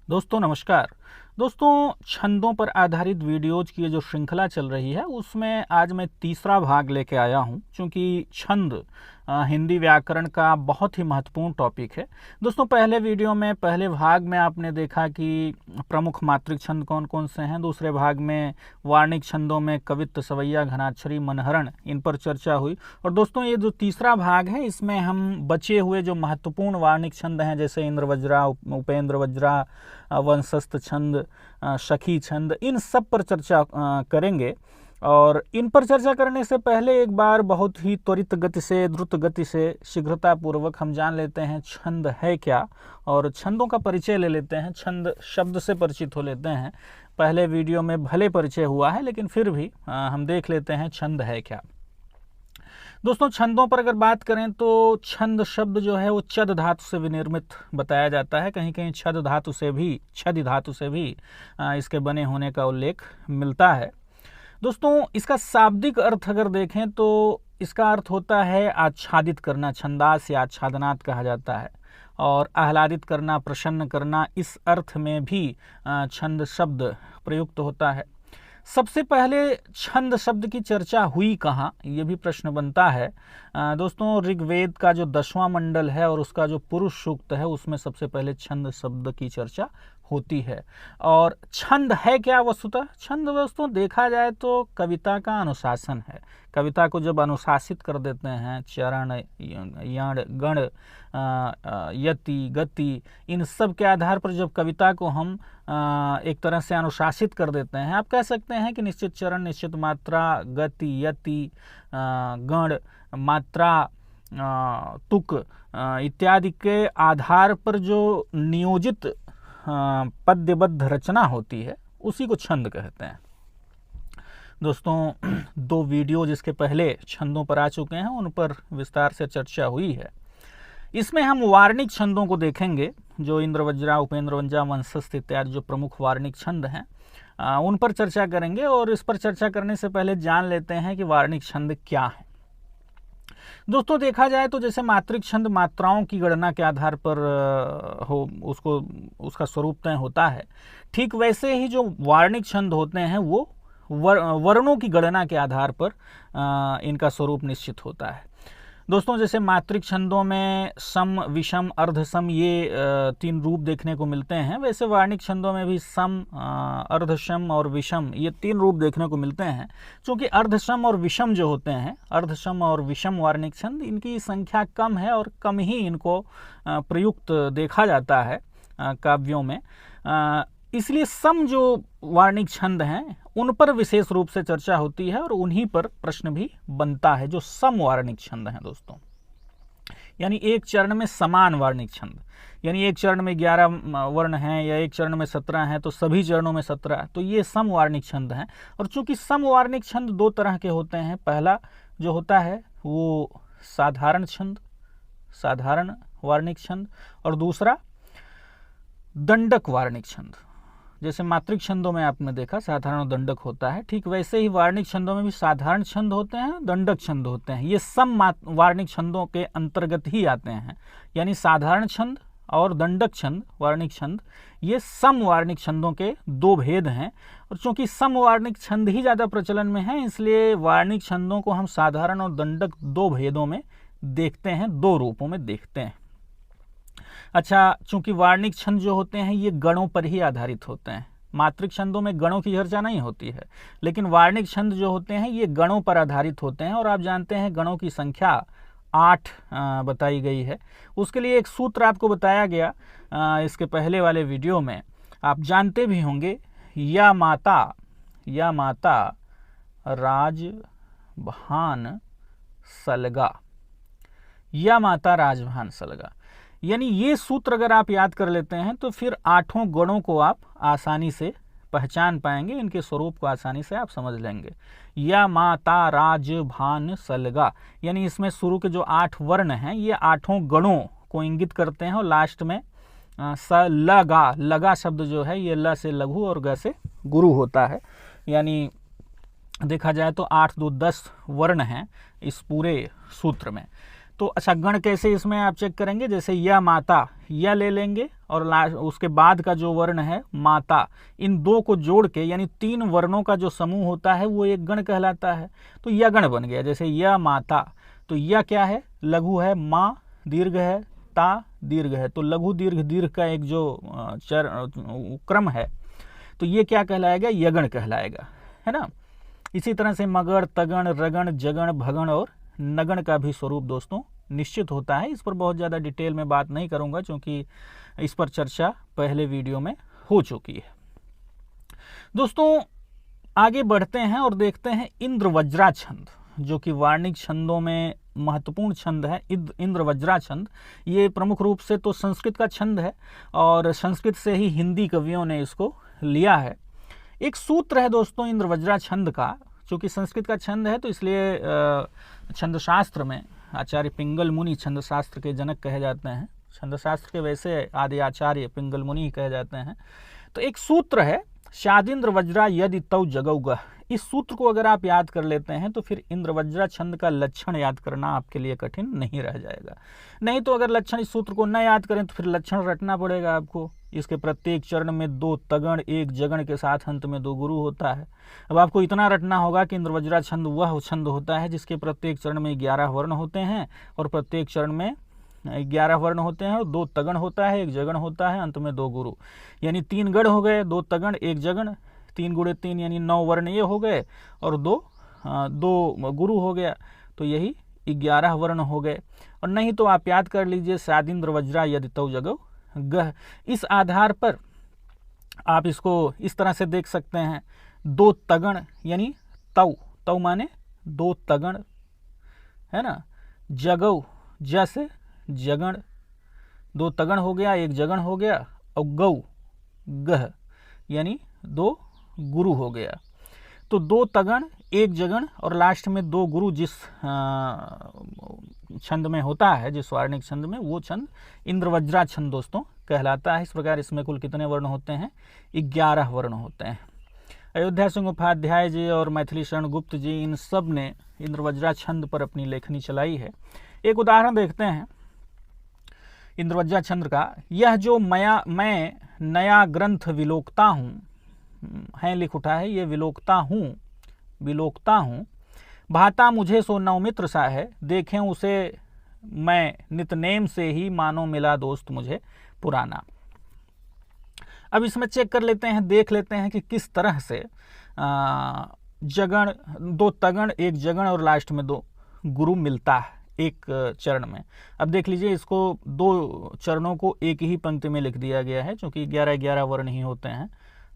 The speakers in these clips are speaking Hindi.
दोस्तों नमस्कार। दोस्तों छंदों पर आधारित वीडियोज की ये जो श्रृंखला चल रही है उसमें आज मैं तीसरा भाग लेके आया हूँ, क्योंकि छंद हिंदी व्याकरण का बहुत ही महत्वपूर्ण टॉपिक है। दोस्तों पहले वीडियो में पहले भाग में आपने देखा कि प्रमुख मात्रिक छंद कौन कौन से हैं। दूसरे भाग में वार्णिक छंदों में कवित्त, सवैया, घनाक्षरी, मनहरण, इन पर चर्चा हुई। और दोस्तों ये जो तीसरा भाग है इसमें हम बचे हुए जो महत्वपूर्ण वार्णिक छंद हैं, जैसे इंद्रवज्रा, उपेंद्र वज्रा, वंशस्थ छंद, सखी छंद, इन सब पर चर्चा करेंगे। और इन पर चर्चा करने से पहले एक बार बहुत ही त्वरित गति से, द्रुत गति से, शीघ्रतापूर्वक हम जान लेते हैं छंद है क्या, और छंदों का परिचय ले लेते हैं। छंद शब्द से परिचित हो लेते हैं। पहले वीडियो में भले परिचय हुआ है, लेकिन फिर भी हम देख लेते हैं छंद है क्या। दोस्तों छंदों पर अगर बात करें तो छंद शब्द जो है वो चद धातु से विनिर्मित बताया जाता है। कहीं कहीं छद धातु से भी, छदि धातु से भी इसके बने होने का उल्लेख मिलता है। दोस्तों इसका शाब्दिक अर्थ अगर देखें तो इसका अर्थ होता है आच्छादित करना, छंदास या आच्छादनात् कहा जाता है। और आह्लादित करना, प्रसन्न करना, इस अर्थ में भी छंद शब्द प्रयुक्त होता है। सबसे पहले छंद शब्द की चर्चा हुई कहाँ, ये भी प्रश्न बनता है। दोस्तों ऋग्वेद का जो 10वां मंडल है और उसका जो पुरुष सूक्त है उसमें सबसे पहले छंद शब्द की चर्चा होती है। और छंद है क्या वस्तुतः? छंद दोस्तों देखा जाए तो कविता का अनुशासन है। कविता को जब अनुशासित कर देते हैं, चरण, यण, गण, यति, गति, इन सब के आधार पर जब कविता को हम एक तरह से अनुशासित कर देते हैं, आप कह सकते हैं कि निश्चित चरण, निश्चित मात्रा, गति, यति, गण, मात्रा, तुक इत्यादि के आधार पर जो नियोजित पद्यबद्ध रचना होती है उसी को छंद कहते हैं। दोस्तों 2 वीडियो जिसके पहले छंदों पर आ चुके हैं उन पर विस्तार से चर्चा हुई है। इसमें हम वार्णिक छंदों को देखेंगे, जो इंद्रवज्रा, उपेंद्र वज्रा, वंशस्थ इत्यादि जो प्रमुख वार्णिक छंद हैं उन पर चर्चा करेंगे। और इस पर चर्चा करने से पहले जान लेते हैं कि वार्णिक छंद क्या है। दोस्तों देखा जाए तो जैसे मात्रिक छंद मात्राओं की गणना के आधार पर उसका स्वरूप तय होता है, ठीक वैसे ही जो वार्णिक छंद होते हैं वो वर्णों की गणना के आधार पर इनका स्वरूप निश्चित होता है। दोस्तों जैसे मात्रिक छंदों में सम, विषम, अर्धसम, ये 3 रूप देखने को मिलते हैं, वैसे वार्णिक छंदों में भी सम, अर्धसम और विषम, ये 3 रूप देखने को मिलते हैं। क्योंकि अर्धसम और विषम जो होते हैं, अर्धसम और विषम वार्णिक छंद, इनकी संख्या कम है और कम ही इनको प्रयुक्त देखा जाता है काव्यों में। इसलिए सम जो वार्णिक छंद हैं उन पर विशेष रूप से चर्चा होती है और उन्हीं पर प्रश्न भी बनता है, जो सम वार्णिक छंद हैं दोस्तों। यानी एक चरण में समान वार्णिक छंद, यानी एक चरण में 11 वर्ण हैं या एक चरण में 17 हैं तो सभी चरणों में 17, तो ये सम वार्णिक छंद हैं। और चूंकि सम वार्णिक छंद 2 तरह के होते हैं, पहला जो होता है वो साधारण छंद, साधारण वार्णिक छंद, और दूसरा दंडक वार्णिक छंद। जैसे मात्रिक छंदों में आपने देखा साधारण और दंडक होता है, ठीक वैसे ही वार्णिक छंदों में भी साधारण छंद होते हैं, दंडक छंद होते हैं। ये सम वार्णिक छंदों के अंतर्गत ही आते हैं। यानी साधारण छंद और दंडक छंद, वार्णिक छंद, ये सम वार्णिक छंदों के 2 भेद हैं। और चूंकि सम वार्णिक छंद ही ज़्यादा प्रचलन में है, इसलिए वार्णिक छंदों को हम साधारण और दंडक 2 भेदों में देखते हैं, 2 रूपों में देखते हैं। अच्छा, चूंकि वार्णिक छंद जो होते हैं ये गणों पर ही आधारित होते हैं। मात्रिक छंदों में गणों की चर्चा नहीं होती है, लेकिन वार्णिक छंद जो होते हैं ये गणों पर आधारित होते हैं। और आप जानते हैं गणों की संख्या 8 बताई गई है। उसके लिए एक सूत्र आपको बताया गया इसके पहले वाले वीडियो में, आप जानते भी होंगे, या माता राजभान सलगा, या माता राजभान सलगा। यानी ये सूत्र अगर आप याद कर लेते हैं तो फिर 8 गणों को आप आसानी से पहचान पाएंगे, इनके स्वरूप को आसानी से आप समझ लेंगे। या माता राजभान सलगा, यानी इसमें शुरू के जो 8 वर्ण हैं ये 8 गणों को इंगित करते हैं। और लास्ट में लगा, लगा शब्द जो है ये ल से लघु और ग से गुरु होता है। यानी देखा जाए तो 8 2 10 वर्ण हैं इस पूरे सूत्र में। तो अच्छा, गण कैसे इसमें आप चेक करेंगे, जैसे या माता, या ले लेंगे और उसके बाद का जो वर्ण है माता, इन दो को जोड़ के यानी 3 वर्णों का जो समूह होता है वो एक गण कहलाता है। तो या गण बन गया। जैसे या माता, तो या क्या है, लघु है, माँ दीर्घ है, ता दीर्घ है, तो लघु दीर्घ दीर्घ का एक जो क्रम है, तो ये क्या कहलाएगा, यगण कहलाएगा, है ना। इसी तरह से मगड़, तगण, रगण, जगण, भगण और नगण का भी स्वरूप दोस्तों निश्चित होता है। इस पर बहुत ज़्यादा डिटेल में बात नहीं करूंगा क्योंकि इस पर चर्चा पहले वीडियो में हो चुकी है। दोस्तों आगे बढ़ते हैं और देखते हैं इंद्रवज्रा छंद, जो कि वार्णिक छंदों में महत्वपूर्ण छंद है। इंद्रवज्रा छंद ये प्रमुख रूप से तो संस्कृत का छंद है और संस्कृत से ही हिंदी कवियों ने इसको लिया है। एक सूत्र है दोस्तों इंद्रवज्रा छंद का, चूँकि संस्कृत का छंद है तो इसलिए छंद शास्त्र में आचार्य पिंगल मुनि छंद शास्त्र के जनक कहे जाते हैं। छंद शास्त्र के वैसे आदि आचार्य पिंगल मुनि ही कहे जाते हैं। तो एक सूत्र है, शादिंद्र वज्रा यदि तौ जगौगह। इस सूत्र को अगर आप याद कर लेते हैं तो फिर इंद्रवज्रा छंद का लक्षण याद करना आपके लिए कठिन नहीं रह जाएगा। नहीं तो अगर लक्षण इस सूत्र को न याद करें तो फिर लक्षण रटना पड़ेगा आपको। इसके प्रत्येक चरण में 2 तगण 1 जगण के साथ अंत में 2 गुरु होता है। अब आपको इतना रटना होगा कि इंद्रवज्रा छंद वह छंद होता है जिसके प्रत्येक चरण में 11 वर्ण होते हैं और प्रत्येक चरण में 11 वर्ण होते हैं और 2 तगण होता है, 1 जगण होता है, अंत में 2 गुरु, यानी 3 गण हो गए, 2 तगण 1 जगण, 3 गुणे 3 यानी 9 वर्ण ये हो गए और 2 गुरु हो गया। तो यही 11 वर्ण हो गए। और नहीं तो आप याद कर लीजिए शादिंद्र वज्रा यदि तौ जगौ गह। इस आधार पर आप इसको इस तरह से देख सकते हैं, 2 तगण यानी तौ माने 2 तगण, है ना, जगौ जैसे जगण, 2 तगण हो गया, 1 जगण हो गया, और गौ गह यानी 2 गुरु हो गया। तो 2 तगण 1 जगण और लास्ट में 2 गुरु जिस छंद में होता है, जिस वार्णिक छंद में, वो छंद इंद्रवज्रा छंद दोस्तों कहलाता है। इस प्रकार इसमें कुल कितने वर्ण होते हैं, 11 वर्ण होते हैं। अयोध्या सिंह उपाध्याय जी और मैथिली शरण गुप्त जी, इन सब ने इंद्रवज्रा छंद पर अपनी लेखनी चलाई है। एक उदाहरण देखते हैं इंद्रवज्रा छंद का। यह जो मैं नया ग्रंथ विलोकता हूँ, है लिख उठा है, ये विलोकता हूँ, भाता मुझे सो नवमित्र सा है, देखें उसे मैं नितनेम से ही, मानो मिला दोस्त मुझे पुराना। अब इसमें चेक कर लेते हैं, देख लेते हैं कि किस तरह से जगण 2 तगण 1 जगण और लास्ट में 2 गुरु मिलता है एक चरण में। अब देख लीजिए, इसको 2 चरणों को एक ही पंक्ति में लिख दिया गया है क्योंकि 11 वर्ण ही होते हैं।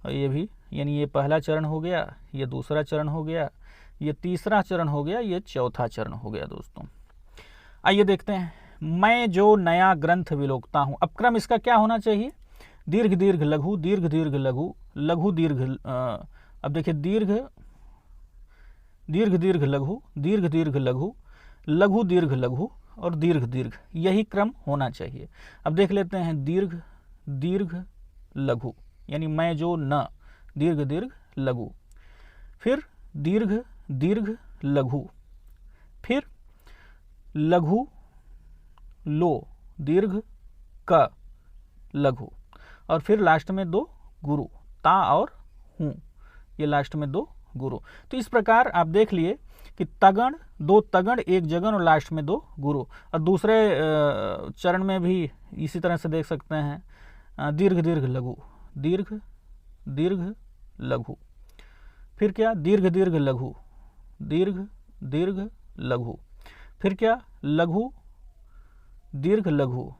और ये भी, यानी ये पहला चरण हो गया, ये दूसरा चरण हो गया, ये तीसरा चरण हो गया, ये चौथा चरण हो गया दोस्तों। आइए देखते हैं, मैं जो नया ग्रंथ विलोकता हूँ। अब क्रम इसका क्या होना चाहिए, दीर्घ दीर्घ लघु, दीर्घ दीर्घ लघु, लघु दीर्घ, अब देखिए दीर्घ दीर्घ लघु, दीर्घ दीर्घ लघु, लघु दीर्घ लघु और दीर्घ दीर्घ, यही क्रम होना चाहिए। अब देख लेते हैं, दीर्घ दीर्घ लघु यानी मैं जो न, दीर्घ दीर्घ लघु, फिर दीर्घ दीर्घ लघु, फिर लघु लो दीर्घ क लघु, और फिर लास्ट में 2 गुरु, ता और हूँ, ये लास्ट में 2 गुरु। तो इस प्रकार आप देख लिए कि तगण 2 तगण 1 जगण और लास्ट में 2 गुरु। और दूसरे चरण में भी इसी तरह से देख सकते हैं, दीर्घ दीर्घ लघु, दीर्घ दीर्घ लघु, फिर क्या, दीर्घ दीर्घ लघु, दीर्घ दीर्घ लघु, फिर क्या, लघु दीर्घ लघु,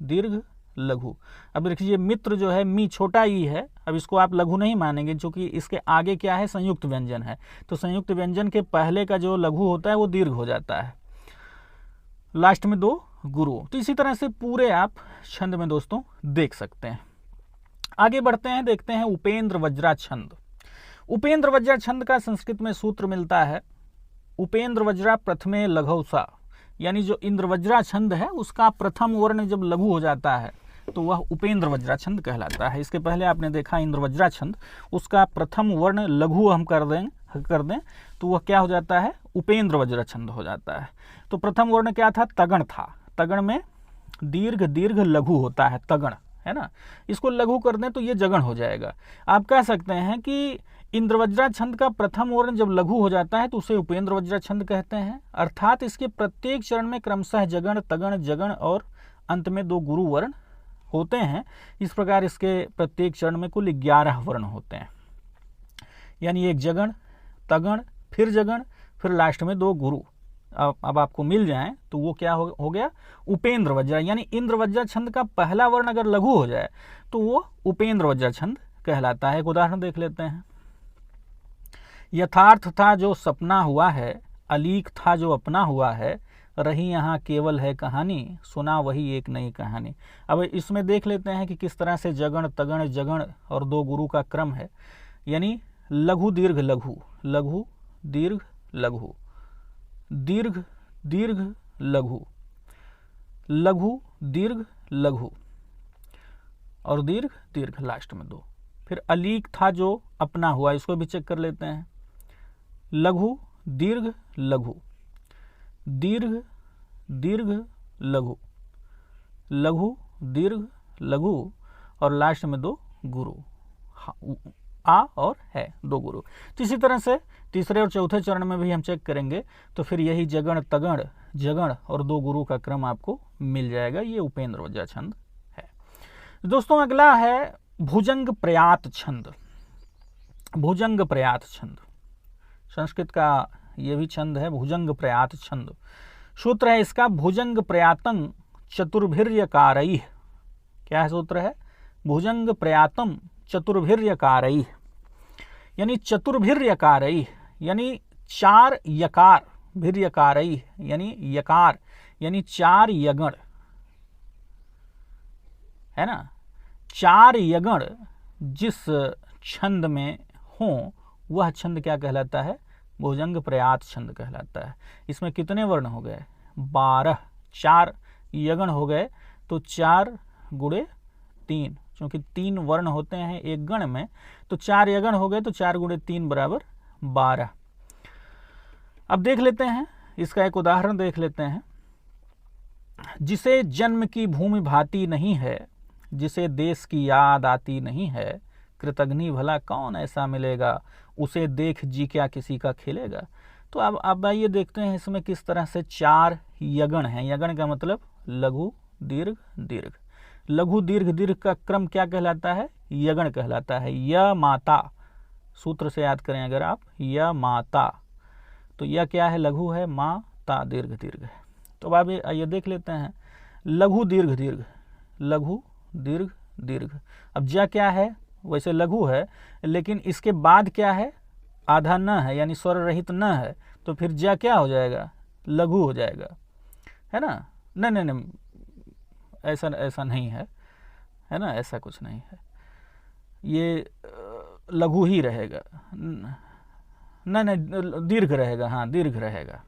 दीर्घ लघु। अब देखिए मित्र जो है, मी छोटा ई है, अब इसको आप लघु नहीं मानेंगे क्योंकि इसके आगे क्या है, संयुक्त व्यंजन है। तो संयुक्त व्यंजन के पहले का जो लघु होता है वो दीर्घ हो जाता है, लास्ट में 2 गुरु। तो इसी तरह से पूरे आप छंद में दोस्तों देख सकते हैं। आगे बढ़ते हैं, देखते हैं उपेंद्र वज्रा छंद। उपेंद्र वज्रा छंद का संस्कृत में सूत्र मिलता है, उपेंद्र वज्रा प्रथमे लघौसा, यानी जो इंद्रवज्रा छंद है उसका प्रथम वर्ण जब लघु हो जाता है तो वह उपेंद्र वज्रा छंद कहलाता है। इसके पहले आपने देखा इंद्रवज्रा छंद, उसका प्रथम वर्ण लघु हम कर दें तो वह क्या हो जाता है, उपेंद्र वज्र छंद हो जाता है। तो प्रथम वर्ण क्या था? तगण था। तगण में दीर्घ दीर्घ लघु होता है, तगण, है ना। इसको लघु कर दें तो ये जगण हो जाएगा। आप कह सकते हैं कि इंद्रवज्रा छंद का प्रथम वर्ण जब लघु हो जाता है तो उसे उपेंद्र वज्रा छंद कहते हैं। अर्थात इसके प्रत्येक चरण में क्रमशः जगण, तगण, जगण और अंत में 2 गुरु वर्ण होते हैं। इस प्रकार इसके प्रत्येक चरण में कुल 11 वर्ण होते हैं, यानी एक जगण, तगण, फिर जगण, फिर लास्ट में 2 गुरु। अब आपको मिल जाए तो वो क्या हो गया? उपेंद्र वज्रा। यानी इंद्र वज्रा छंद का पहला वर्ण अगर लघु हो जाए तो वो उपेंद्र वज्रा छंद कहलाता है। एक उदाहरण देख लेते हैं। यथार्थ था जो सपना हुआ है, अलीक था जो अपना हुआ है, रही यहाँ केवल है कहानी, सुना वही एक नई कहानी। अब इसमें देख लेते हैं कि किस तरह से जगण, तगण, जगण और 2 गुरु का क्रम है। यानी लघु दीर्घ लघु, लघु दीर्घ लघु, दीर्घ दीर्घ लघु, लघु दीर्घ लघु और दीर्घ दीर्घ, लास्ट में 2। फिर अलीक था जो अपना हुआ, इसको भी चेक कर लेते हैं। लघु दीर्घ लघु, दीर्घ दीर्घ लघु, लघु दीर्घ लघु और लास्ट में 2 गुरु, आ और है, 2 गुरु। तो इसी तरह से तीसरे और चौथे चरण में भी हम चेक करेंगे तो फिर यही जगण, तगण, जगण और 2 गुरु का क्रम आपको मिल जाएगा। ये उपेंद्र वज्रा छंद है। दोस्तों अगला है भुजंग प्रयात छंद। भुजंग प्रयात छंद संस्कृत का ये भी छंद है, भुजंग प्रयात छंद। सूत्र है इसका भुजंग प्रयातं चतुर्भिर्यकारैः। क्या है सूत्र? है भुजंग प्रयातम चतुर्भिर्यकारैः, यानी चतुर्भिर्यकारैः यानी 4 यकार, भिर्यकारैः यानी यकार, यानी 4 यगण, है ना। 4 यगण जिस छंद में हो वह छंद क्या कहलाता है? भुजंग प्रयात छंद कहलाता है। इसमें कितने वर्ण हो गए? 12। 4 यगण हो गए तो 4 गुणे 3, क्योंकि 3 वर्ण होते हैं एक गण में, तो 4 यगण हो गए तो 4 गुणे 3 बराबर 12। अब देख लेते हैं इसका एक उदाहरण देख लेते हैं। जिसे जन्म की भूमि भाती नहीं है, जिसे देश की याद आती नहीं है, कृतघ्नि भला कौन ऐसा मिलेगा, उसे देख जी क्या किसी का खेलेगा। तो अब आइए देखते हैं इसमें किस तरह से 4 यगण हैं। यगण का मतलब लघु दीर्घ दीर्घ, लघु दीर्घ दीर्घ का क्रम क्या कहलाता है? यगण कहलाता है। य माता, सूत्र से याद करें अगर आप, य माता, तो यह क्या है? लघु है, माता दीर्घ दीर्घ है। तो अब आइए देख लेते हैं लघु दीर्घ दीर्घ, लघु दीर्घ दीर्घ। अब ज क्या है? वैसे लघु है लेकिन इसके बाद क्या है? आधा न है, यानी स्वर रहित न है, तो फिर ज क्या हो जाएगा? लघु हो जाएगा, है ना। नहीं, ऐसा नहीं है, है ना, ऐसा कुछ नहीं है, ये लघु ही रहेगा। नहीं दीर्घ रहेगा, हाँ दीर्घ रहेगा,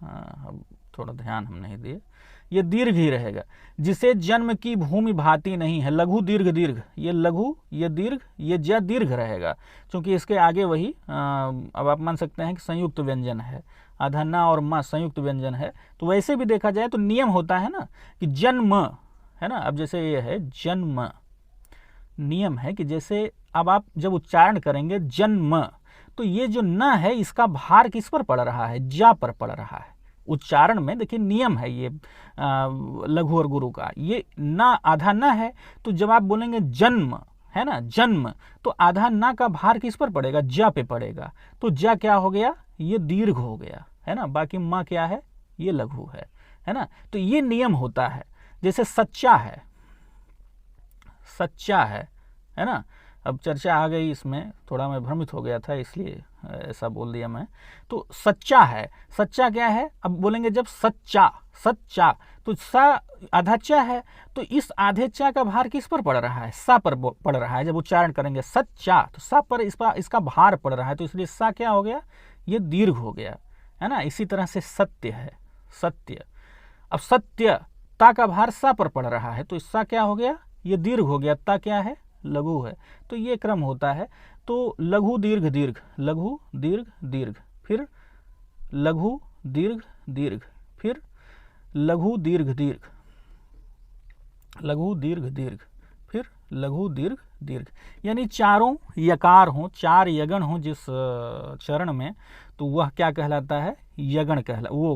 हाँ अब थोड़ा ध्यान हम नहीं दिए, ये दीर्घ ही रहेगा। जिसे जन्म की भूमि भाती नहीं है, लघु दीर्घ दीर्घ, ये लघु, ये दीर्घ, ये ज दीर्घ रहेगा, क्योंकि इसके आगे वही अब आप मान सकते हैं कि संयुक्त व्यंजन है, आधा न और म संयुक्त व्यंजन है। तो वैसे भी देखा जाए तो नियम होता है ना कि जन्म, है ना। अब जैसे ये है जन्म, नियम है कि जैसे अब आप जब उच्चारण करेंगे जन्म, तो ये जो न है इसका भार किस पर पड़ रहा है? जा पर पड़ रहा है। उच्चारण में देखिए नियम है ये लघु और गुरु का, ये न आधा न है, तो जब आप बोलेंगे जन्म, है ना, जन्म, तो आधा न का भार किस पर पड़ेगा? जा पे पड़ेगा। तो जा क्या हो गया? ये दीर्घ हो गया, है ना। बाकी म क्या है? ये लघु है ना। तो ये नियम होता है। जैसे सच्चा है, सच्चा है ना। अब चर्चा आ गई इसमें, थोड़ा मैं भ्रमित हो गया था इसलिए ऐसा बोल दिया मैं। तो सच्चा है, सच्चा क्या है? अब बोलेंगे जब सच्चा, सच्चा, तो सा आधा चा है, तो इस आधे चा का भार किस पर पड़ रहा है? सा पर पड़ रहा है। जब उच्चारण करेंगे सच्चा, तो सा पर इसका भार पड़ रहा है, तो इसलिए सा क्या हो गया? ये दीर्घ हो गया, है ना। इसी तरह से सत्य है, सत्य, अब सत्य ता का भार सा पर पड़ रहा है, तो इसका क्या हो गया? ये दीर्घ हो गया, ता क्या है? लघु है। तो ये क्रम होता है। तो लघु दीर्घ दीर्घ, लघु दीर्घ दीर्घ, फिर लघु दीर्घ दीर्घ, फिर लघु दीर्घ दीर्घ, लघु दीर्घ दीर्घ, फिर लघु दीर्घ दीर्घ। यानी चारों यकार हों, चार यगण हों जिस चरण में, तो वह क्या कहलाता है? यगण वो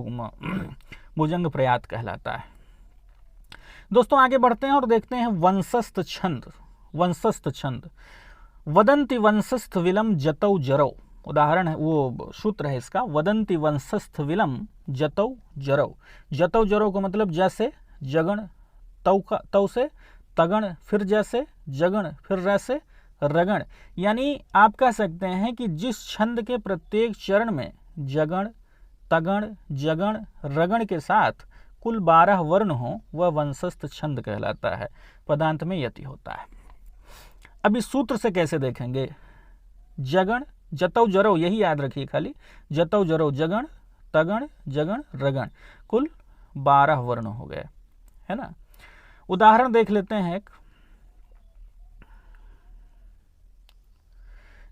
भुजंग प्रयात कहलाता है। दोस्तों आगे बढ़ते हैं और देखते हैं वंशस्थ छंद। वंशस्थ छंद, वदंति वंशस्थ विलम जतौ जरौ, उदाहरण है, वो सूत्र है इसका, वदंति वंशस्थ विलम जतौ जरौ। जतौ जरौ का मतलब जैसे जगण, तौ से तगण, फिर जैसे जगण, फिर रैसे रगण। यानी आप कह सकते हैं कि जिस छंद के प्रत्येक चरण में जगण, तगण, जगण, रगण के साथ कुल 12 वर्ण हो, वह वंशस्थ छंद कहलाता है। पदांत में यति होता है। अब इस सूत्र से कैसे देखेंगे? जगण, जतौ जरौ, यही याद रखिए खाली, जतौ जरौ, जगण, तगण, जगण, रगण, कुल 12 वर्ण हो गए, है ना। उदाहरण देख लेते हैं एक।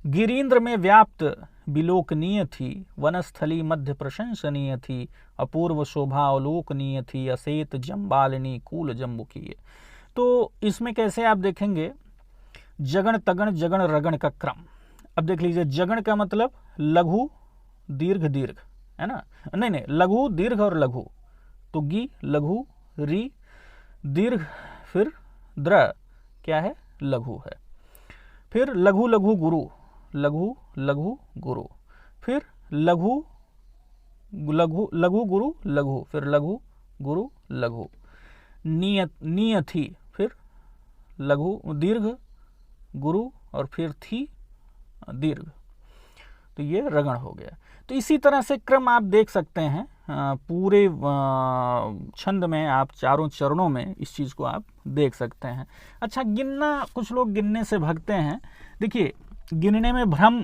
गिरीन्द्र में व्याप्त विलोकनीय थी, वनस्थली मध्य प्रशंसनीय थी, अपूर्व शोभा अवलोकनीय थी, असेत जम्बालिनी कूल जम्बुकीय। तो इसमें कैसे आप देखेंगे, जगण, तगण, जगण, रगण का क्रम। अब देख लीजिए, जगण का मतलब लघु दीर्घ दीर्घ, है ना, नहीं, लघु दीर्घ और लघु, तो गी लघु, री दीर्घ, फिर द्र क्या है? लघु है। फिर लघु लघु गुरु, लघु लघु गुरु, फिर लघु लघु लघु गुरु लघु, फिर लघु गुरु लघु, नियथी, फिर लघु दीर्घ गुरु और फिर थी दीर्घ, तो ये रगण हो गया। तो इसी तरह से क्रम आप देख सकते हैं पूरे छंद में, आप चारों चरणों में इस चीज़ को आप देख सकते हैं। अच्छा, गिनना, कुछ लोग गिनने से भागते हैं। देखिए, गिनने में भ्रम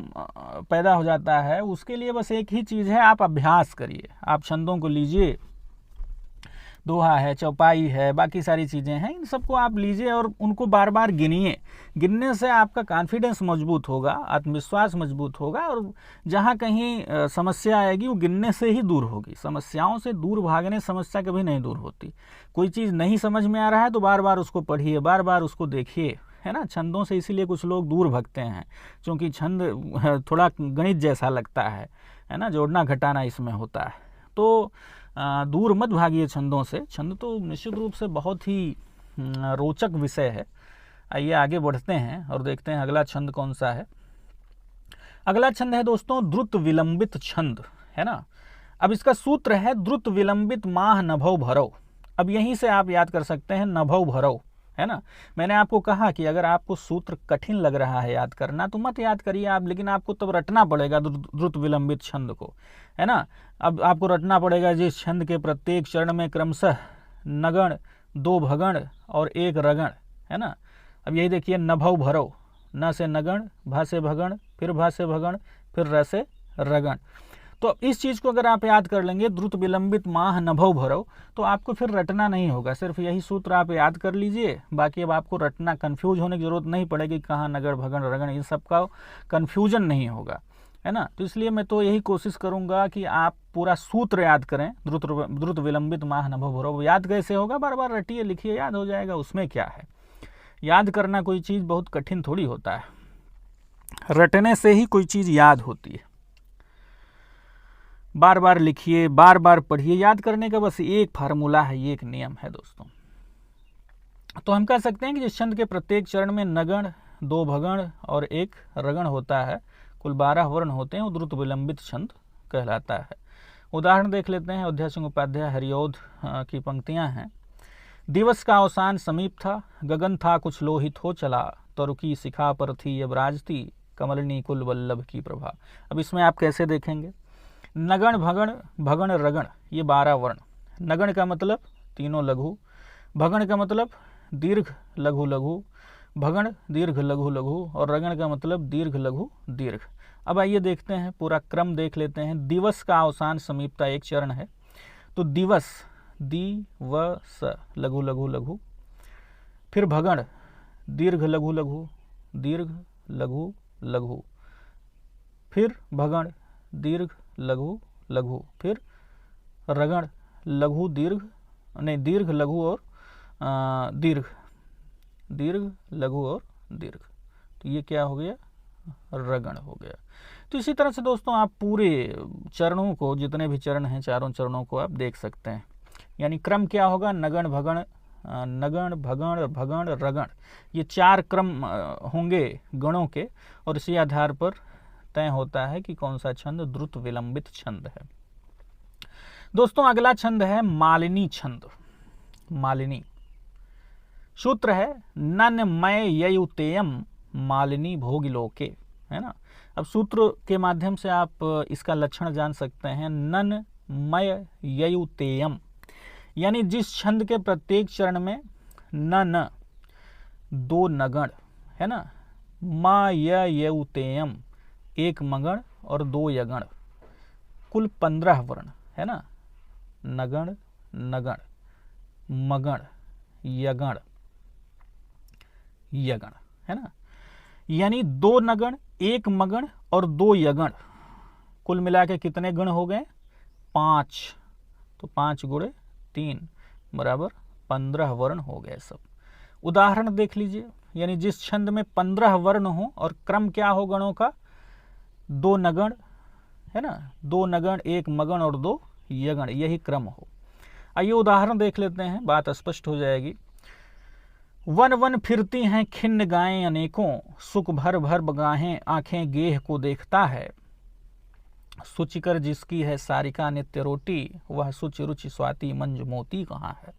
पैदा हो जाता है, उसके लिए बस एक ही चीज़ है, आप अभ्यास करिए। आप छंदों को लीजिए, दोहा है, चौपाई है, बाकी सारी चीज़ें हैं, इन सबको आप लीजिए और उनको बार बार गिनिए। गिनने से आपका कॉन्फिडेंस मजबूत होगा, आत्मविश्वास मजबूत होगा, और जहाँ कहीं समस्या आएगी वो गिनने से ही दूर होगी। समस्याओं से दूर भागने समस्या कभी नहीं दूर होती। कोई चीज़ नहीं समझ में आ रहा है तो बार बार उसको पढ़िए, बार बार उसको देखिए, है ना। छंदों से इसीलिए कुछ लोग दूर भागते हैं, क्योंकि छंद थोड़ा गणित जैसा लगता है ना, जोड़ना घटाना इसमें होता है। तो दूर मत भागिए छंदों से। छंद तो निश्चित रूप से बहुत ही रोचक विषय है। आइए आगे बढ़ते हैं और देखते हैं अगला छंद कौन सा है। अगला छंद है दोस्तों द्रुत विलंबित छंद, है ना। अब इसका सूत्र है द्रुत विलंबित माह नभौ भरौ। अब यहीं से आप याद कर सकते हैं नभौ भरौ, है ना। मैंने आपको कहा कि अगर आपको सूत्र कठिन लग रहा है याद करना तो मत याद करिए आप, लेकिन आपको तब रटना पड़ेगा द्रुत विलंबित छंद को, है ना। अब आपको रटना पड़ेगा जिस छंद के प्रत्येक चरण में क्रमशः नगण, 2 भगण और 1 रगण, है ना। अब यही देखिए, नभौ भरौ, न से नगण, भा से भगण, फिर भा से भगण, फिर र से रगण। तो इस चीज़ को अगर आप याद कर लेंगे, द्रुत विलंबित माह नभौ भरौ, तो आपको फिर रटना नहीं होगा। सिर्फ यही सूत्र आप याद कर लीजिए, बाकी अब आपको रटना, कंफ्यूज होने की जरूरत नहीं पड़ेगी, कहाँ नगण भगण रगण, इन सब का कंफ्यूजन नहीं होगा, है ना। तो इसलिए मैं तो यही कोशिश करूंगा कि आप पूरा सूत्र याद करें, द्रुत विलंबित माह नभौ भरौ। याद कैसे होगा? बार बार रटिए, लिखिए, याद हो जाएगा, उसमें क्या है। याद करना कोई चीज़ बहुत कठिन थोड़ी होता है, रटने से ही कोई चीज़ याद होती है। बार बार लिखिए, बार बार पढ़िए, याद करने का बस एक फार्मूला है, एक नियम है दोस्तों। तो हम कह सकते हैं कि जिस छंद के प्रत्येक चरण में नगण, 2 भगण और 1 रगण होता है, कुल 12 वर्ण होते हैं, वो द्रुत विलंबित छंद कहलाता है। उदाहरण देख लेते हैं। अयोध्या सिंह उपाध्याय हरिऔध की पंक्तियां हैं। दिवस का अवसान समीप था, गगन था कुछ लोहित हो चला, तरुकी शिखा पर थी यमराज थी, कमलनी कुल वल्लभ की प्रभा। अब इसमें आप कैसे देखेंगे? नगण, भगण, भगण, रगण, ये 12 वर्ण। नगण का मतलब तीनों लघु, भगण का मतलब दीर्घ लघु लघु, भगण दीर्घ लघु लघु, और रगण का मतलब दीर्घ लघु दीर्घ। अब आइए देखते हैं, पूरा क्रम देख लेते हैं। दिवस का अवसान समीपता एक चरण है, तो दिवस दिवस लघु लघु लघु, फिर भगण दीर्घ लघु लघु दीर्घ लघु लघु, फिर भगण दीर्घ लघु लघु, फिर रगण, लघु दीर्घ, नहीं दीर्घ लघु और दीर्घ, दीर्घ लघु और दीर्घ, तो ये क्या हो गया, रगण हो गया। तो इसी तरह से दोस्तों आप पूरे चरणों को, जितने भी चरण हैं चारों चरणों को आप देख सकते हैं। यानी क्रम क्या होगा, नगण भगण, नगण भगण भगण रगण, ये 4 क्रम होंगे गणों के, और इसी आधार पर तय होता है कि कौन सा छंद द्रुत विलंबित छंद है। दोस्तों अगला छंद है मालिनी छंद। मालिनी सूत्र है नन मय ययुतेयम मालिनी भोगिलोके, है ना। अब सूत्र के माध्यम से आप इसका लक्षण जान सकते हैं। नन मय ययुतेयम, यानी जिस छंद के प्रत्येक चरण में न 2 नगण, है ना, मा ययुतेयम 1 मगण और 2 यगण, कुल 15 वर्ण, है ना, नगण नगण मगण यगण यगण, है ना। यानी 2 नगण 1 मगण और 2 यगण, कुल मिला के कितने गण हो गए, 5। तो 5 गुणे 3 बराबर 15 वर्ण हो गए सब। उदाहरण देख लीजिए, यानी जिस छंद में 15 वर्ण हो और क्रम क्या हो गणों का, 2 नगण, है ना, 2 नगण 1 मगण और 2 यगण, यही क्रम हो। आइए उदाहरण देख लेते हैं, बात स्पष्ट हो जाएगी। वन वन फिरती हैं खिन्न गायें अनेकों, सुख भर भर बगाहें आंखें गेह को देखता है। सुचिकर जिसकी है सारिका नित्य रोटी, वह सुचि रुचि स्वाति मंज मोती कहाँ है।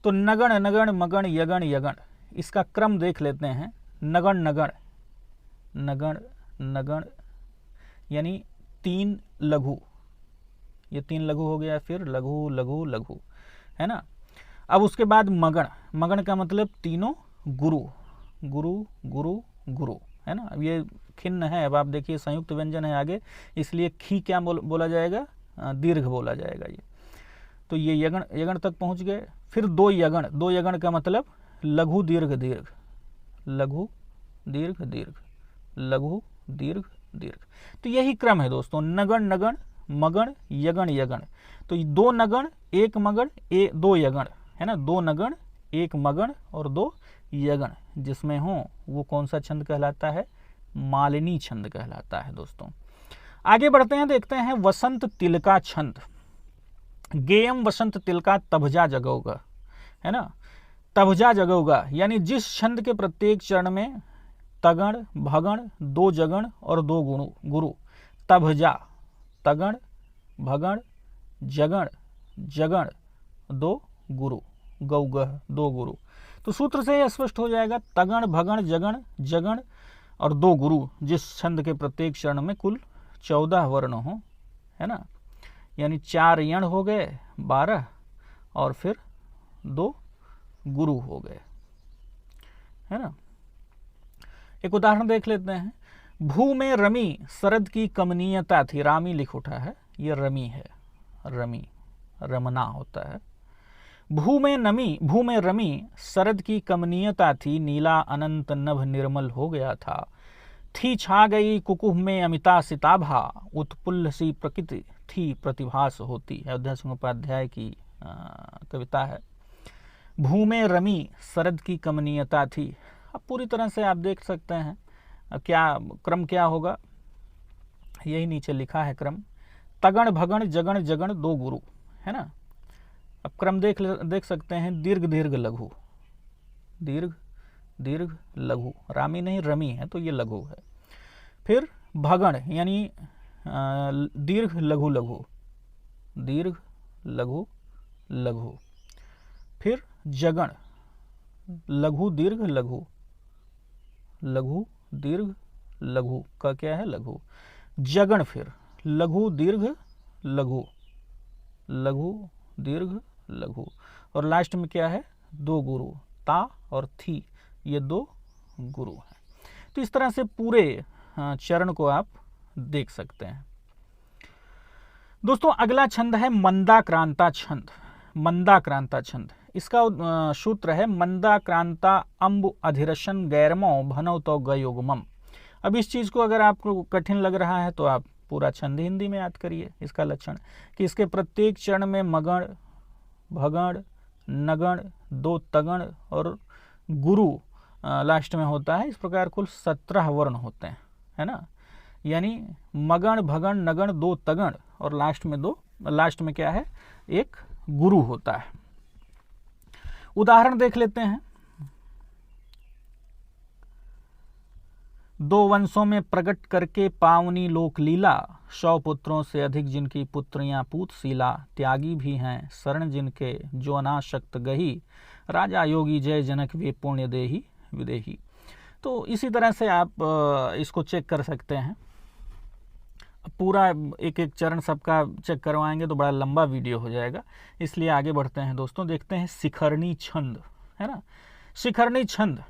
तो नगण नगण मगण यगण यगण, इसका क्रम देख लेते हैं। नगण नगण नगण नगण यानी 3 लघु, ये 3 लघु हो गया, फिर लघु लघु लघु, है ना। अब उसके बाद मगण, मगण का मतलब तीनों गुरु, गुरु गुरु गुरु, है ना। अब ये खिन्न है, अब आप देखिए संयुक्त व्यंजन है आगे, इसलिए खी क्या बोला जाएगा, दीर्घ बोला जाएगा ये। तो ये यगण, यगण तक पहुंच गए। फिर 2 यगण, 2 यगण का मतलब लघु दीर्घ दीर्घ, लघु दीर्घ दीर्घ, लघु दीर्घ दीर्घ। तो यही क्रम है दोस्तों, नगण नगण मगण यगण यगण। तो 2 नगण 1 मगण 2 यगण, है ना, 2 नगण 1 मगण और 2 यगण जिसमें हो वो कौन सा छंद कहलाता है, मालिनी छंद कहलाता है। दोस्तों आगे बढ़ते हैं, देखते हैं वसंत तिलका छंद। गेयम वसंत तिलका तभजा जगोगा, है ना, तभजा जगोगा, यानी जिस छंद के प्रत्येक चरण में तगण भगण 2 जगण और 2 गुरु, तभजा, तगण भगण जगण जगण 2 गुरु, गौगह 2 गुरु। तो सूत्र से यह स्पष्ट हो जाएगा, तगण भगण जगण जगण और 2 गुरु, जिस छंद के प्रत्येक चरण में कुल 14 वर्ण हो, है ना। यानी 4 यण हो गए 12 और फिर 2 गुरु हो गए, है ना। एक उदाहरण देख लेते हैं। भू में रमी शरद की कमनीयता थी, रामी लिख उठा है, ये रमी है, रमी रमना होता है। भू में रमी शरद की कमनीयता थी, नीला अनंत नभ निर्मल हो गया था। थी छा गई कुकुह में अमिता सिताभा, उत्पुल्ल सी प्रकृति थी प्रतिभास होती। अयोध्या सिंह उपाध्याय की कविता है। भू में रमी शरद की कमनीयता थी। अब पूरी तरह से आप देख सकते हैं क्या क्रम क्या होगा, यही नीचे लिखा है क्रम, तगण भगण जगण जगण 2 गुरु, है ना। अब क्रम देख सकते हैं, दीर्घ दीर्घ लघु, दीर्घ दीर्घ लघु, रामी नहीं रमी है तो ये लघु है। फिर भगण यानी दीर्घ लघु लघु, दीर्घ लघु लघु। फिर जगण, लघु दीर्घ लघु, लघु दीर्घ लघु का क्या है लघु। जगण फिर लघु दीर्घ लघु, लघु दीर्घ लघु। और लास्ट में क्या है, 2 गुरु, ता और थी, ये 2 गुरु हैं। तो इस तरह से पूरे चरण को आप देख सकते हैं। दोस्तों अगला छंद है मंदाक्रांता छंद। मंदाक्रांता छंद, इसका सूत्र है मंदाक्रांता अम्बु अधिरशन गैरमो भनौ तो गयोगमम। अब इस चीज को अगर आपको कठिन लग रहा है तो आप पूरा छंद हिंदी में याद करिए। इसका लक्षण कि इसके प्रत्येक चरण में मगण, भगण, नगण, 2 तगण और गुरु लास्ट में होता है। इस प्रकार कुल 17 वर्ण होते हैं, है ना। यानी मगण, भगण, नगण, 2 तगण और लास्ट में क्या है, एक गुरु होता है। उदाहरण देख लेते हैं। 2 वंशों में प्रकट करके पावनी लोक लीला, 100 पुत्रों से अधिक जिनकी पुत्रियां पूतशीला, त्यागी भी हैं शरण जिनके जो अनाशक्त गही, राजा योगी जय जनक वे पुण्य देही विदेही। तो इसी तरह से आप इसको चेक कर सकते हैं। पूरा एक एक चरण सबका चेक करवाएंगे तो बड़ा लंबा वीडियो हो जाएगा, इसलिए आगे बढ़ते हैं दोस्तों। देखते हैं शिखरणी छंद, है ना। शिखरणी छंद,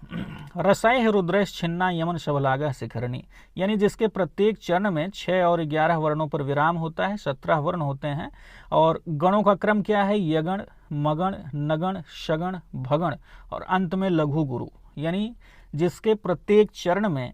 रसय रुद्रेश छिन्ना यमन शबलागा शिखरणी, यानी जिसके प्रत्येक चरण में 6 और 11 वर्णों पर विराम होता है। 17 वर्ण होते हैं और गणों का क्रम क्या है, यगण, मगण, नगण, शगण, भगण और अंत में लघु गुरु। यानी जिसके प्रत्येक चरण में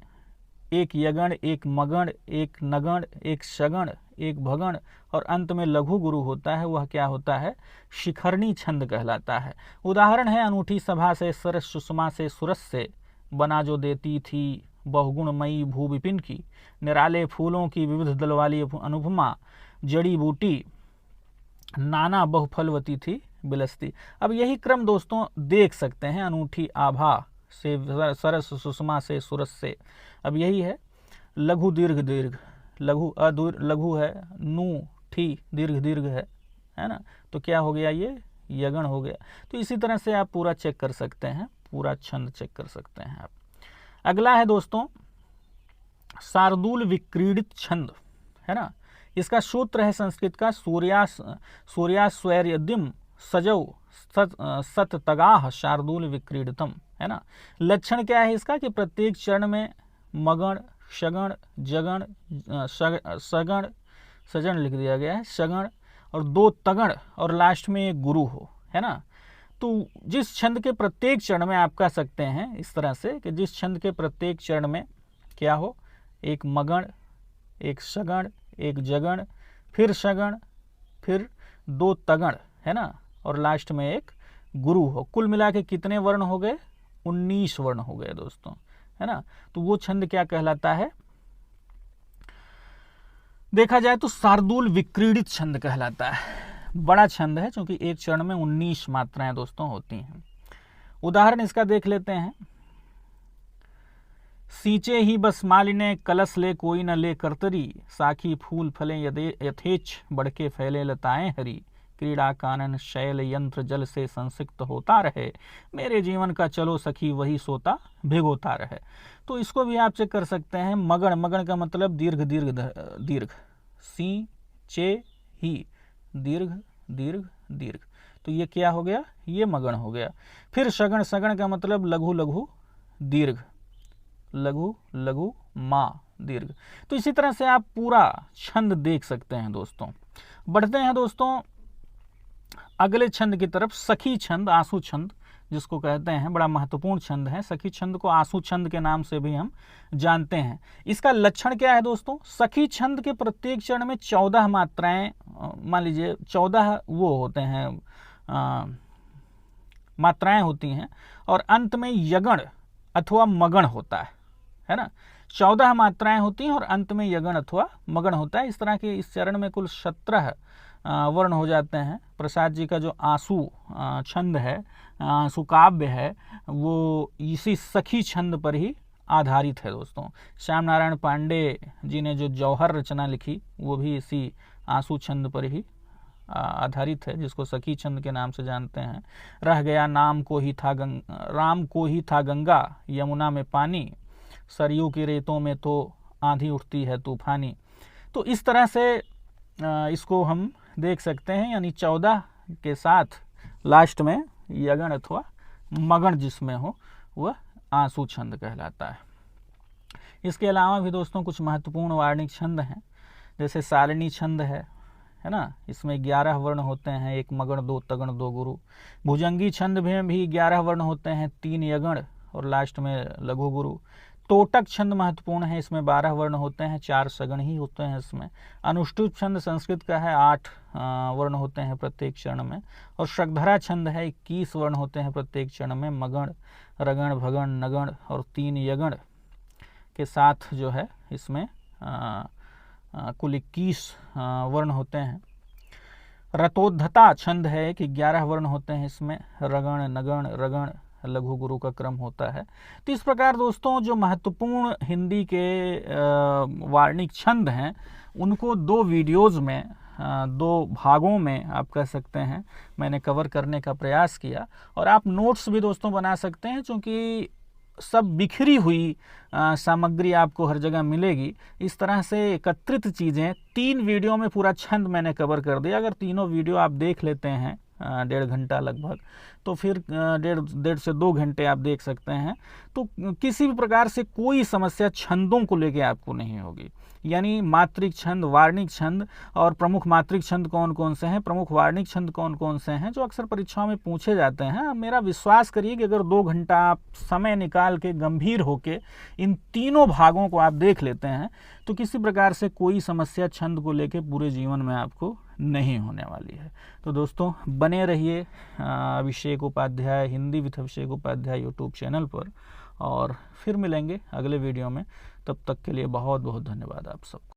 एक यगण, एक मगण, एक नगण, एक शगण, एक भगण और अंत में लघु गुरु होता है, वह क्या होता है, शिखरणी छंद कहलाता है। उदाहरण है, अनूठी सभा से सरस सुषमा से सुरस से, बना जो देती थी बहुगुणमयी भू विपिन की, निराले फूलों की विविध दल वाली अनुपमा, जड़ी बूटी नाना बहुफलवती थी बिलस्ती। अब यही क्रम दोस्तों देख सकते हैं, अनूठी आभा से सरस सुषमा से सुरस से। अब यही है लघु दीर्घ दीर्घ, लघु लघु है, नू ठी दीर्घ दीर्घ है ना। तो क्या हो गया, ये यगण हो गया। तो इसी तरह से आप पूरा चेक कर सकते हैं, पूरा छंद चेक कर सकते हैं आप। अगला है दोस्तों शार्दूल विक्रीडित छंद, है ना। इसका सूत्र है संस्कृत का सूर्यास्वैर्यदिम सजौ सत तगाह शार्दूल विक्रीडितम, है ना। लक्षण क्या है इसका कि प्रत्येक चरण में मगण, शगण, जगण, सजन लिख दिया गया है, शगण और 2 तगण और लास्ट में एक गुरु हो, है ना। तो जिस छंद के प्रत्येक चरण में आप कह सकते हैं इस तरह से कि जिस छंद के प्रत्येक चरण में क्या हो, एक मगण, एक शगण, एक जगण, फिर शगण, फिर 2 तगण, है ना, और लास्ट में एक गुरु हो। कुल मिला के कितने वर्ण हो गए, 19 वर्ण हो गए दोस्तों, है ना। तो वो छंद क्या कहलाता है, देखा जाए तो शार्दूल विक्रीडित छंद कहलाता है। बड़ा छंद है क्योंकि एक चरण में 19 मात्राएं दोस्तों होती हैं। उदाहरण इसका देख लेते हैं। सींचे ही बस मालिने कलश ले कोई न ले करतरी, साखी फूल फले यथेच बढ़के फैले लताएं हरी, क्रीड़ा कानन शैल यंत्र जल से संसिक्त होता रहे, मेरे जीवन का चलो सखी वही सोता भिगोता रहे। तो इसको भी आप चेक कर सकते हैं। मगण, मगण का मतलब दीर्घ दीर्घ दीर्घ, सी चे ही दीर्घ दीर्घ दीर्घ, तो ये क्या हो गया, ये मगण हो गया। फिर शगण, शगण का मतलब लघु लघु दीर्घ, लघु लघु माँ दीर्घ। तो इसी तरह से आप पूरा छंद देख सकते हैं दोस्तों। बढ़ते हैं दोस्तों अगले छंद की तरफ, सखी छंद, आंसू छंद जिसको कहते हैं, बड़ा महत्वपूर्ण छंद है। सखी छंद को आंसू छंद के नाम से भी हम जानते हैं। इसका लक्षण क्या है दोस्तों, सखी छंद के प्रत्येक चरण में 14 मात्राएं, मान लीजिए 14 वो होते हैं मात्राएं होती हैं और अंत में यगण अथवा मगण होता है ना। 14 मात्राएं होती हैं और अंत में यगण अथवा मगण होता है। इस तरह के इस चरण में कुल 17 वर्ण हो जाते हैं। प्रसाद जी का जो आंसू छंद है, आंसू काव्य है, वो इसी सखी छंद पर ही आधारित है दोस्तों। श्याम नारायण पांडे जी ने जो जौहर रचना लिखी वो भी इसी आंसू छंद पर ही आधारित है, जिसको सखी छंद के नाम से जानते हैं। रह गया राम को ही था गंगा, यमुना में पानी, सरयू की रेतों में तो आंधी उठती है तूफानी। तो इस तरह से इसको हम देख सकते हैं, यानी 14 के साथ लास्ट में यगण अथवा मगण जिसमें हो वह आंसू छंद कहलाता है। इसके अलावा भी दोस्तों कुछ महत्वपूर्ण वार्णिक छंद हैं, जैसे सारिणी छंद है ना। इसमें 11 वर्ण होते हैं, 1 मगण 2 तगण 2 गुरु। भुजंगी छंद में भी 11 वर्ण होते हैं, 3 यगण और लास्ट में लघु गुरु। तोटक छंद महत्वपूर्ण है, इसमें 12 वर्ण होते हैं, 4 सगण ही होते हैं इसमें। अनुष्टुप छंद संस्कृत का है, 8 वर्ण होते हैं प्रत्येक चरण में। और शगधरा छंद है, 21 वर्ण होते हैं प्रत्येक चरण में। मगण, रगण, भगण, नगण और 3 यगण के साथ जो है इसमें कुल 21 वर्ण होते हैं। रतोद्धता छंद है कि 11 वर्ण होते हैं इसमें। रगण, नगण, रगण, लघु गुरु का क्रम होता है। तो इस प्रकार दोस्तों जो महत्वपूर्ण हिंदी के वार्णिक छंद हैं उनको 2 वीडियोज़ में 2 भागों में आप कह सकते हैं मैंने कवर करने का प्रयास किया। और आप नोट्स भी दोस्तों बना सकते हैं, क्योंकि सब बिखरी हुई सामग्री आपको हर जगह मिलेगी। इस तरह से एकत्रित चीज़ें 3 वीडियो में पूरा छंद मैंने कवर कर दिया। अगर तीनों वीडियो आप देख लेते हैं 1.5 घंटा लगभग, तो फिर 1.5 से 2 घंटे आप देख सकते हैं। तो किसी भी प्रकार से कोई समस्या छंदों को लेके आपको नहीं होगी। यानी मात्रिक छंद, वार्णिक छंद और प्रमुख मात्रिक छंद कौन कौन से हैं, प्रमुख वार्णिक छंद कौन कौन से हैं, जो अक्सर परीक्षाओं में पूछे जाते हैं। मेरा विश्वास करिए कि अगर 2 घंटा आप समय निकाल के गंभीर होके इन तीनों भागों को आप देख लेते हैं तो किसी प्रकार से कोई समस्या छंद को लेके पूरे जीवन में आपको नहीं होने वाली है। तो दोस्तों बने रहिए Abhishek Upadhyay, Hindi with Abhishek Upadhyay YouTube channel पर, और फिर मिलेंगे अगले वीडियो में। तब तक के लिए बहुत बहुत धन्यवाद आप सबको।